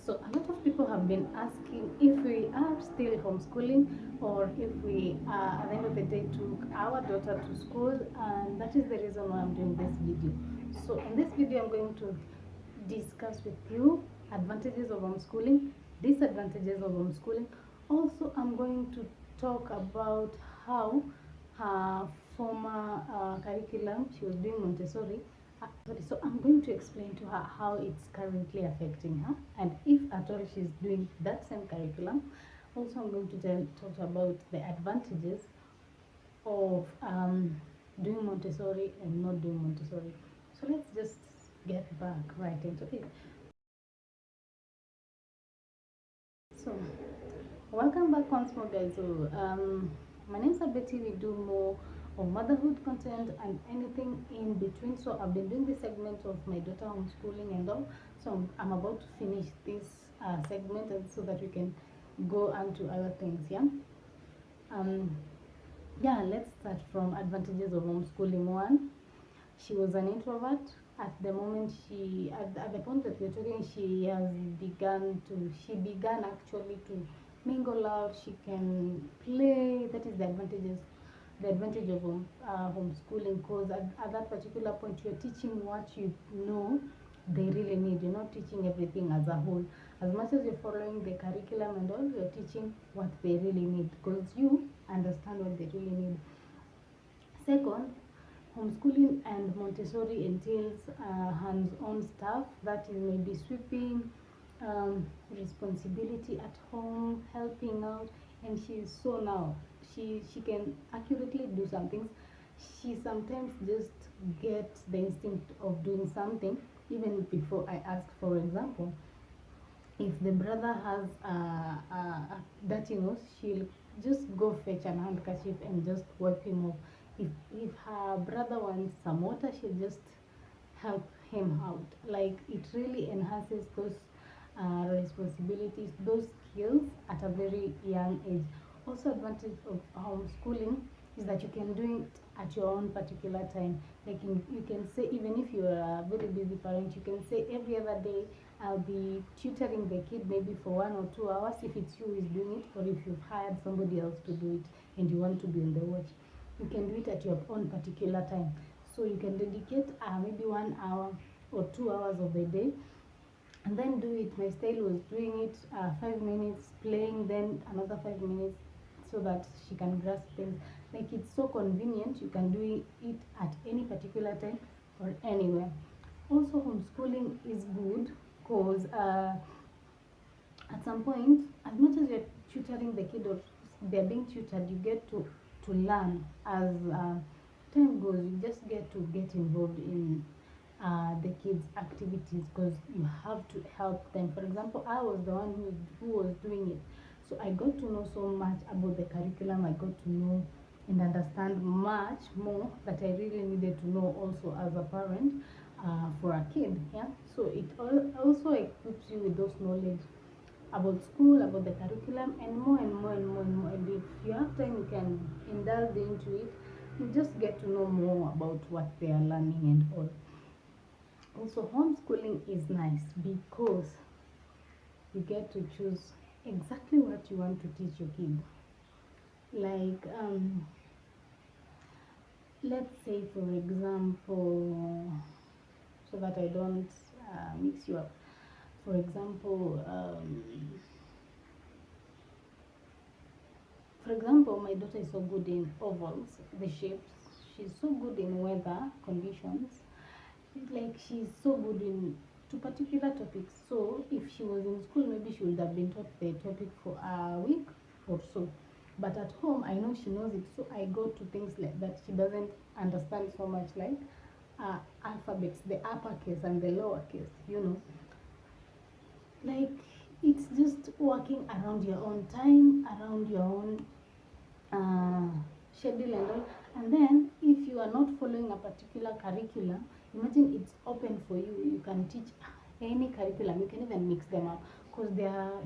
So a lot of people have been asking if we are still homeschooling or if we at the end of the day took our daughter to school, and that is the reason why I'm doing this video. So in this video I'm going to discuss with you advantages of homeschooling, disadvantages of homeschooling. Also I'm going to talk about how her former curriculum, she was doing Montessori. So I'm going to explain to her how it's currently affecting her, and if at all she's doing that same curriculum. Also, I'm going to talk about the advantages of doing Montessori and not doing Montessori. So let's just get back right into it. So welcome back once more, guys. So my name is Betty. We do more of motherhood content and anything in between. So I've been doing this segment of my daughter homeschooling and all. So I'm about to finish this segment, and so that we can go on to other things. Um yeah, let's start from advantages of homeschooling. One, she was an introvert. At the moment, at the point that we're talking, she began actually to mingle out. She can play. That is the advantage of homeschooling, because at that particular point you're teaching what you know they really need. You're not teaching everything as a whole. As much as you're following the curriculum and all, you're teaching what they really need, because you understand what they really need. Second, homeschooling and Montessori entails hands-on stuff, that is maybe sweeping, responsibility at home, helping out, and she can accurately do some things. She sometimes just gets the instinct of doing something even before I ask. For example, if the brother has a dirty nose, she'll just go fetch an handkerchief and just wipe him off. If her brother wants some water, she'll just help him out. Like, it really enhances those responsibilities, those skills at a very young age. Also, advantage of homeschooling is that you can do it at your own particular time. Like, you can say, even if you're a very busy parent, you can say every other day I'll be tutoring the kid maybe for 1 or 2 hours, if it's you who is doing it, or if you've hired somebody else to do it and you want to be on the watch. You can do it at your own particular time. So you can dedicate maybe 1 hour or 2 hours of the day, and then do it. My style was doing it 5 minutes playing, then another 5 minutes, so that she can grasp things. Like, it's so convenient. You can do it at any particular time or anywhere. Also, homeschooling is good because at some point, as much as you're tutoring the kid or they're being tutored, you get to learn as time goes. You just get to get involved in the kids' activities, because you have to help them. For example, I was the one who was doing it, so I got to know so much about the curriculum. I got to know and understand much more that I really needed to know also as a parent for a kid. Yeah, so it also equips you with those knowledge about school, about the curriculum, and more and more and more and more. And if you have time, you can indulge into it. You just get to know more about what they are learning and all. Also, homeschooling is nice because you get to choose exactly what you want to teach your kid. Like, let's say, for example, so that I don't mix you up. For example, my daughter is so good in ovals, the shapes. She's so good in weather conditions. Like, she's so good in two particular topics. So if she was in school, maybe she would have been taught the topic for a week or so. But at home, I know she knows it, so I go to things like that she doesn't understand so much, like alphabets, the uppercase and the lowercase. Like, it's just working around your own time, around your own uh, schedule and all. And then if you are not following a particular curriculum, imagine it's open for you. You can teach any curriculum. You can even mix them up, because there are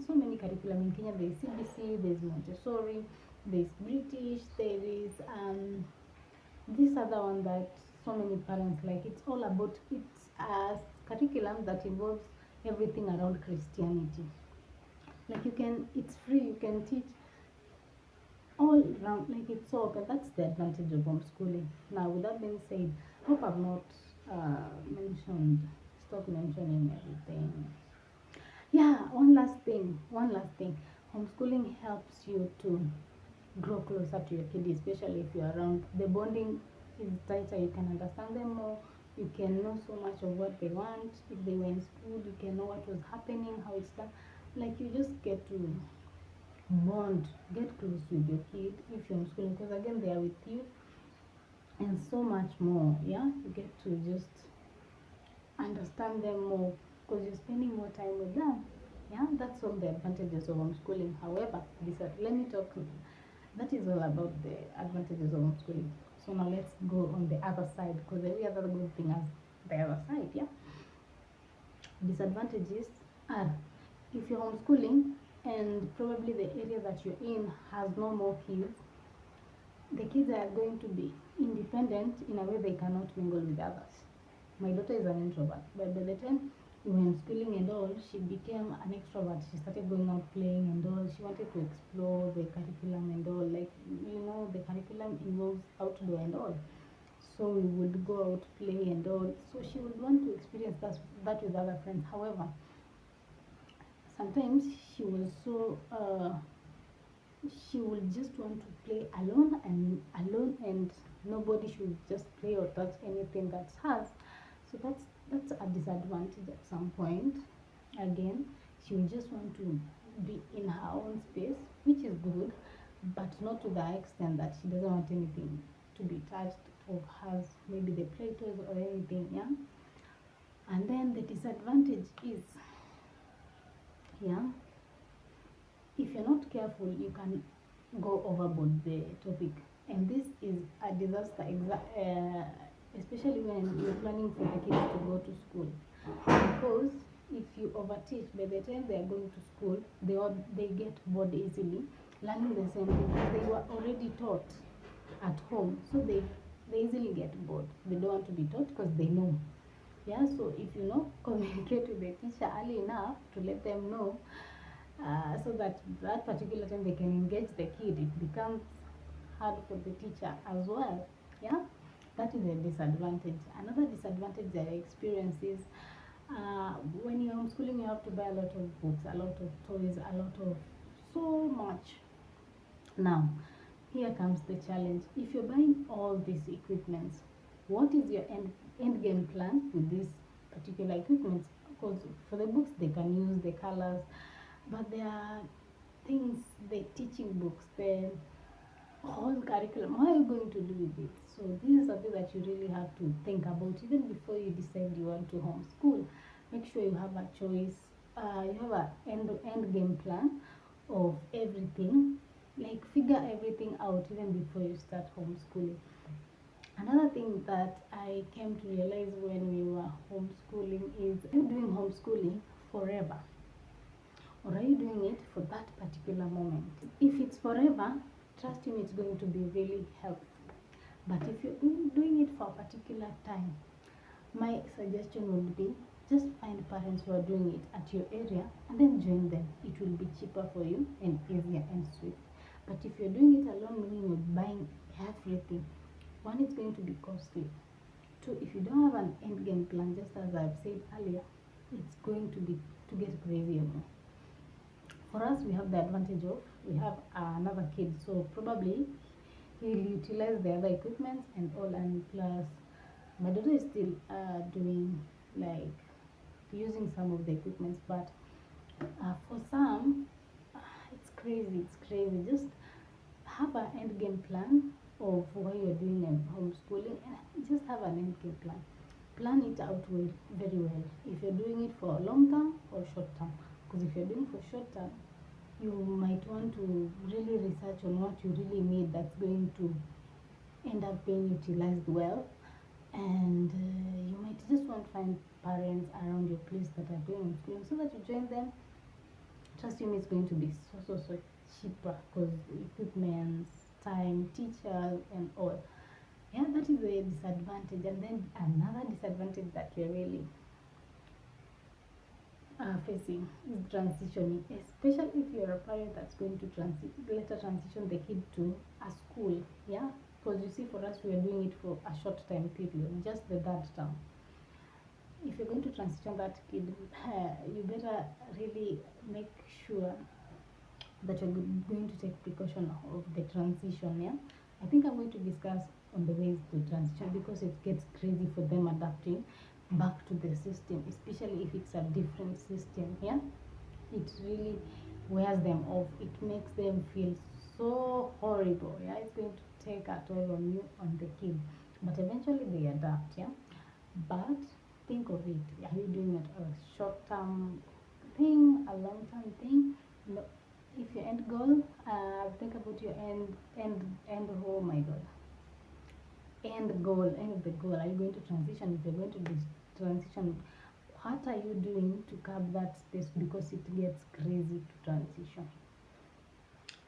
so many curriculum in Kenya. There is CBC, there is Montessori, there is British, there is this other one that so many parents like. It's all about, it's a curriculum that involves everything around Christianity. Like it's free, you can teach all around, like it's so open. That's the advantage of homeschooling. Now, with that being said, hope I've not stop mentioning everything. Yeah, one last thing. Homeschooling helps you to grow closer to your kid, especially if you're around. The bonding is tighter, you can understand them more, you can know so much of what they want. If they were in school, you can know what was happening, how it's done. Like you just get to bond, get close with your kid if you're homeschooling, because again, they are with you, and so much more. Yeah, you get to just understand them more because you're spending more time with them. Yeah, that's all the advantages of homeschooling. However, let me talk. That is all about the advantages of homeschooling. So now let's go on the other side, because every other good thing has the other side. Yeah. Disadvantages are, if you're homeschooling and probably the area that you're in has no more kids, the kids are going to be independent in a way they cannot mingle with others. My daughter is an introvert, but by the time we were in schooling and all, she became an extrovert. She started going out playing and all. She wanted to explore the curriculum and all. Like, the curriculum involves outdoor and all. So we would go out, play and all. So she would want to experience that with other friends. However, sometimes she was so she would just want to play alone, and nobody should just play or touch anything that's hers. So that's a disadvantage at some point. Again, she will just want to be in her own space, which is good, but not to the extent that she doesn't want anything to be touched of hers, maybe the play toys or anything. Yeah. And then the disadvantage is, yeah, if you're not careful, you can go overboard the topic, and this is a disaster, especially when you're planning for the kids to go to school. Because if you overteach, by the time they are going to school, they get bored easily, learning the same thing they were already taught at home. So they easily get bored. They don't want to be taught because they know. Yeah, so if you communicate with the teacher early enough to let them know, so that particular time they can engage the kid, it becomes hard for the teacher as well. Yeah, that is a disadvantage. Another disadvantage that I experience is, when you're homeschooling, you have to buy a lot of books, a lot of toys, a lot of so much. Now, here comes the challenge. If you're buying all these equipments, what is your end game plan with these particular equipments? Because for the books, they can use the colors, but there are things, the teaching books, the whole curriculum, what are you going to do with it? So this is something that you really have to think about even before you decide you want to homeschool. Make sure you have a choice, you have an end game plan of everything, like figure everything out even before you start homeschooling. Another thing that I came to realize when we were homeschooling is, are you doing homeschooling forever? Or are you doing it for that particular moment? If it's forever, trust me, it's going to be really helpful. But if you're doing it for a particular time, my suggestion would be, just find parents who are doing it at your area and then join them. It will be cheaper for you and easier and swift. But if you're doing it alone, meaning you're buying everything, one, it's going to be costly. Two, if you don't have an end game plan, just as I've said earlier, it's going to get crazy. For us, we have the advantage of, we have another kid, so probably he'll utilize the other equipment and all, and plus my daughter is still doing, like, using some of the equipments, but for some, it's crazy. Just have an end game plan of why you're doing homeschooling, and just have an end game plan it out very well, if you're doing it for long term or short term. Because if you're doing for short term, you might want to really research on what you really need that's going to end up being utilized well, and you might just want to find parents around your place that are doing homeschooling so that you join them. Trust me, it's going to be so cheaper, because equipment, time, teachers and all. Yeah, that is a disadvantage. And then another disadvantage that you're really facing is transitioning, especially if you're a parent that's going to later transition the kid to a school. Yeah, because you see, for us, we are doing it for a short time period, just the third term. If you're going to transition that kid, you better really make sure that you're going to take precaution of the transition. Yeah, I think I'm going to discuss on the ways to transition, because it gets crazy for them adapting back to the system, especially if it's a different system. Yeah, it really wears them off. It makes them feel so horrible. Yeah, it's going to take a toll on you, on the kid, but eventually they adapt. Yeah, but think of it, are you doing it a short term thing, a long term thing? No. If your end goal, think about your oh my god, end the goal. Are you going to transition? If you're going to transition, what are you doing to curb that space, because it gets crazy to transition?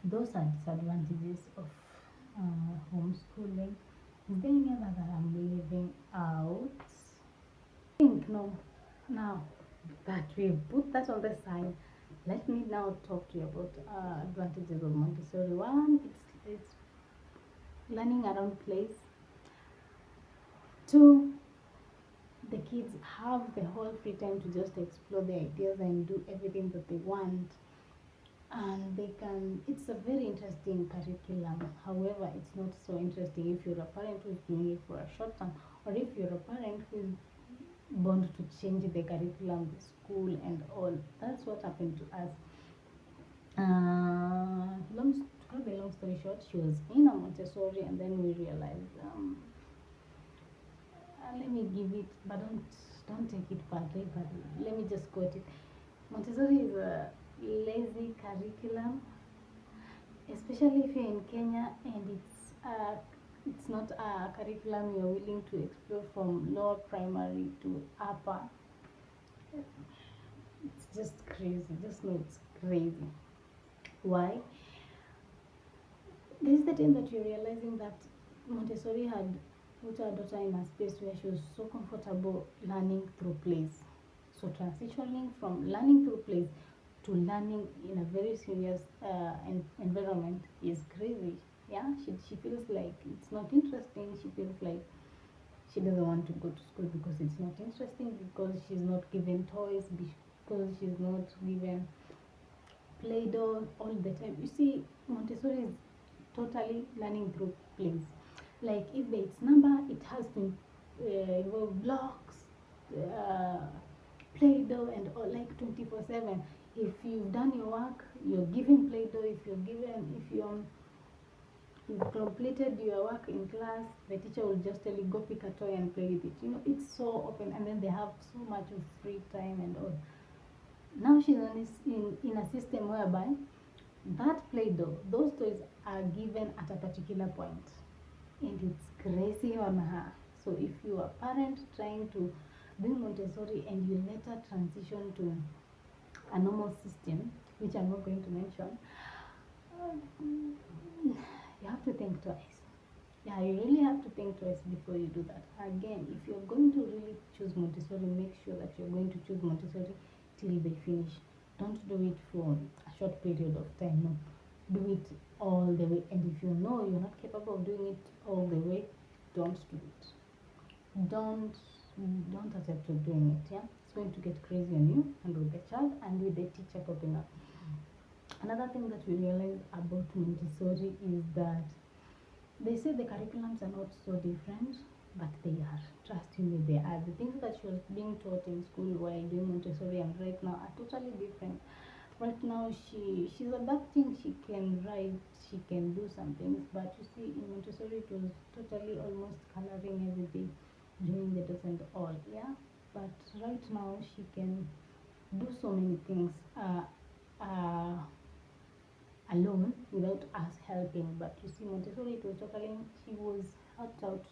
Those are disadvantages of homeschooling. Is there any other that I'm leaving out? I think no. Now that we've put that on the side, let me now talk to you about advantages of Montessori. One, it's learning around place. Two, the kids have the whole free time to just explore their ideas and do everything that they want, and they can. It's a very interesting curriculum. However, it's not so interesting if you're a parent who's doing it for a short term, or if you're a parent who's bound to change the curriculum, the school, and all. That's what happened to us. To cut the long story short, she was in a Montessori, and then we realized, let me give it, but don't take it badly, but let me just quote it. Montessori is a lazy curriculum, especially if you're in Kenya, and it's not a curriculum you're willing to explore from lower primary to upper. It's just crazy. Just know it's crazy. Why? This is the time that you're realizing that Montessori had put her daughter in a space where she was so comfortable learning through plays. So transitioning from learning through plays to learning in a very serious environment is crazy. Yeah, she feels like it's not interesting. She feels like she doesn't want to go to school because it's not interesting, because she's not given toys, because she's not given play-doh all the time. You see, Montessori is totally learning through plays. Like if it's number, it has to involve blocks, uh, play-doh, and all, like 24/7. If you've done your work, you're given play-doh. You've completed your work in class, the teacher will just tell you, go pick a toy and play with it. You know, it's so open, and then they have so much of free time and all. Now she's in a system whereby that play-doh, those toys are given at a particular point, and it's crazy on her. So if you are a parent trying to do Montessori and you later transition to a normal system, which I'm not going to mention, you have to think twice. Yeah, you really have to think twice before you do that. Again, if you're going to really choose Montessori, make sure that you're going to choose Montessori till they finish. Don't do it for a short period of time. No, do it all the way. And if you know you're not capable of doing it all the way, don't do it. Don't attempt to doing it. Yeah, it's going to get crazy on you and with the child and with the teacher popping up. Another thing that we realize about Montessori is that they say the curriculums are not so different, but they are. Trust me, they are. The things that she was being taught in school while doing Montessori and right now are totally different. Right now, she's adapting. She can write, she can do some things, but you see, in Montessori, it was totally almost coloring every day, doing the does and all. Yeah, but right now she can do so many things. Alone without us helping. But you see, Montessori, it was totally, she was helped out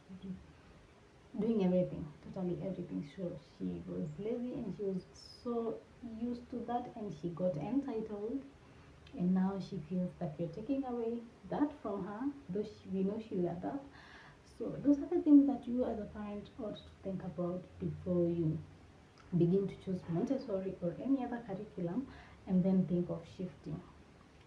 doing everything, totally everything. So she was lazy and she was so used to that, and she got entitled, and now she feels that you're taking away that from her, though we know she'll adapt. So those are the things that you as a parent ought to think about before you begin to choose Montessori or any other curriculum, and then think of shifting.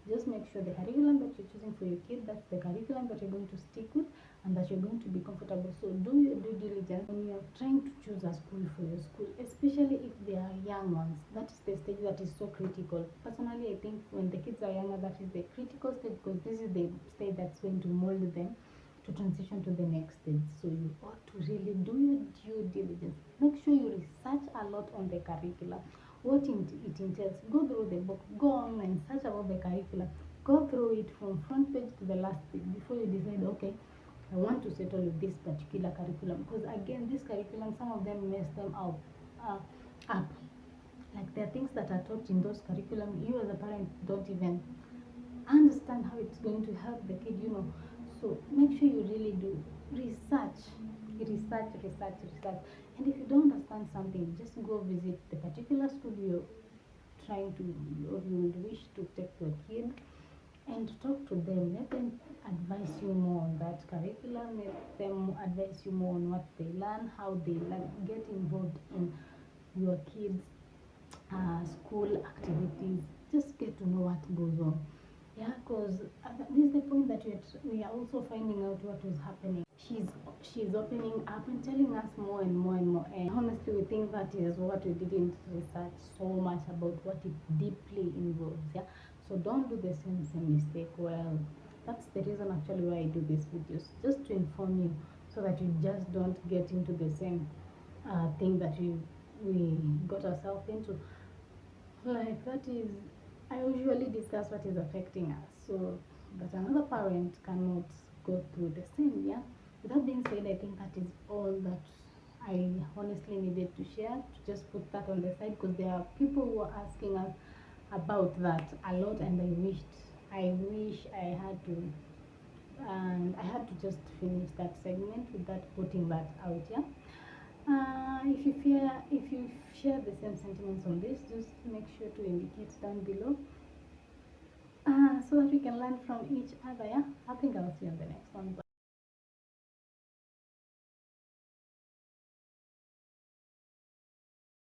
Just make sure the curriculum that you're choosing for your kid, that's the curriculum that you're going to stick with and that you're going to be comfortable. So do your due diligence when you're trying to choose a school for your school, especially if they are young ones. That is the stage that is so critical. Personally, I think when the kids are younger, that is the critical stage, because this is the stage that's going to mold them to transition to the next stage. So you ought to really do your due diligence. Make sure you research a lot on the curriculum, what it entails. Go through the book, go online, search about the curriculum, go through it from front page to the last page before you decide, okay, I want to settle with this particular curriculum. Because again, this curriculum, some of them mess them up. Like there are things that are taught in those curriculum, you as a parent don't even understand how it's going to help the kid, So make sure you really do research. And if you don't understand something, just go visit the particular school you're trying to, or you would wish to take your kid, and talk to them. Let them advise you more on that curriculum. Let them advise you more on what they learn, how they learn. Get involved in your kids' school activities. Just get to know what goes on. Yeah, because this is the point that we are also finding out what was happening. She's opening up and telling us more and more and more. And honestly, we think that is what we didn't research so much about what it deeply involves. Yeah, so don't do the same mistake. Well, that's the reason actually why I do these videos, just to inform you, so that you just don't get into the same thing that we got ourselves into. Like that is, I usually discuss what is affecting us, so that another parent cannot go through the same. Yeah. With that being said, I think that is all that I honestly needed to share. To just put that on the side, because there are people who are asking us about that a lot, and I wish I had to, and I had to just finish that segment with that, putting that out. Yeah. If you share the same sentiments on this, just make sure to indicate down below, so that we can learn from each other. Yeah, I think I'll see you on the next one. Bye.